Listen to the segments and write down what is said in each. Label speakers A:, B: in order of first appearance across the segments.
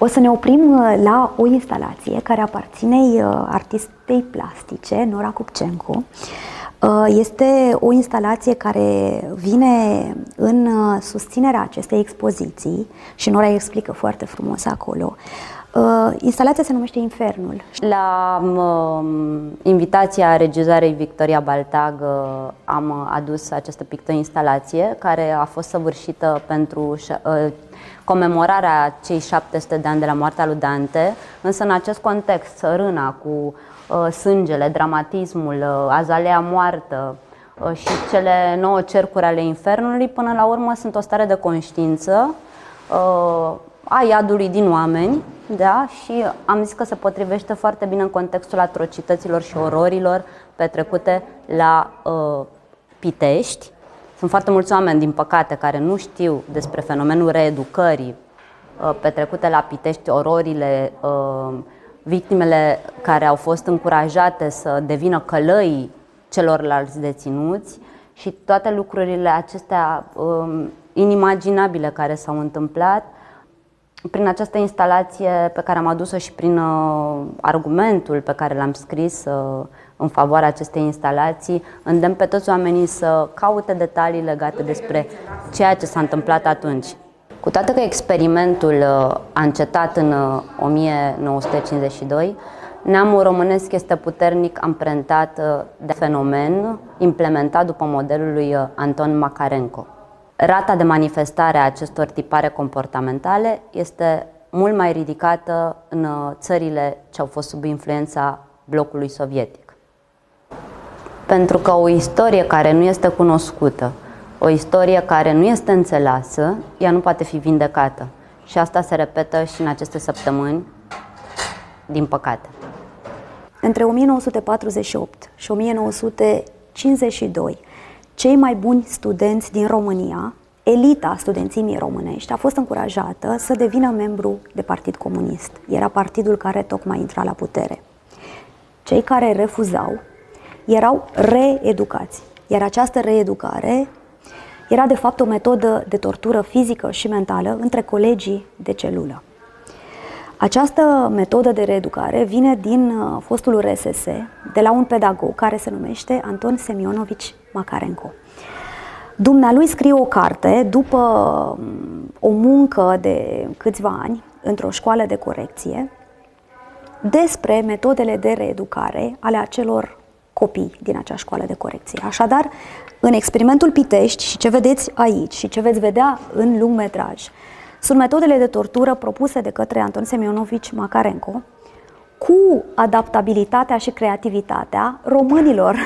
A: O să ne oprim la o instalație care aparține artistei plastice, Nora Cupcencu. Este o instalație care vine în susținerea acestei expoziții și Nora explică foarte frumos acolo. Instalația se numește Infernul.
B: La invitația regizoarei Victoria Baltag am adus această pictoinstalație care a fost săvârșită pentru comemorarea cei 700 de ani de la moartea lui Dante, însă în acest context sărâna cu sângele, dramatismul, azalea moartă și cele 9 cercuri ale infernului, până la urmă sunt o stare de conștiință a iadului din oameni, da? Și am zis că se potrivește foarte bine în contextul atrocităților și ororilor petrecute la Pitești. Sunt foarte mulți oameni, din păcate, care nu știu despre fenomenul reeducării petrecute la Pitești, ororile, victimele care au fost încurajate să devină călăii celorlalți deținuți și toate lucrurile acestea inimaginabile care s-au întâmplat. Prin această instalație pe care am adus-o și prin argumentul pe care l-am scris în favoarea acestei instalații, îndemn pe toți oamenii să caute detalii legate despre ceea ce s-a întâmplat atunci. Cu toate că experimentul a încetat în 1952, neamul românesc este puternic amprentat de fenomen implementat după modelul lui Anton Makarenko. Rata de manifestare a acestor tipare comportamentale este mult mai ridicată în țările ce au fost sub influența blocului sovietic. Pentru că o istorie care nu este cunoscută, o istorie care nu este înțeleasă, ea nu poate fi vindecată. Și asta se repetă și în aceste săptămâni, din păcate.
A: Între 1948 și 1952, cei mai buni studenți din România, elita studențimii românești, a fost încurajată să devină membru de Partid Comunist. Era partidul care tocmai intra la putere. Cei care refuzau erau reeducați, iar această reeducare era de fapt o metodă de tortură fizică și mentală între colegii de celulă. Această metodă de reeducare vine din fostul RSS, de la un pedagog care se numește Anton Semionovici Makarenko. Dumnealui scrie o carte după o muncă de câțiva ani într-o școală de corecție despre metodele de reeducare ale acelor copii din acea școală de corecție. Așadar, în experimentul Pitești și ce vedeți aici și ce veți vedea în lungmetraj, sunt metodele de tortură propuse de către Anton Semionovici Makarenko cu adaptabilitatea și creativitatea românilor,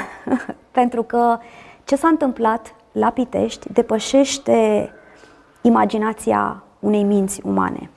A: pentru că ce s-a întâmplat la Pitești depășește imaginația unei minți umane.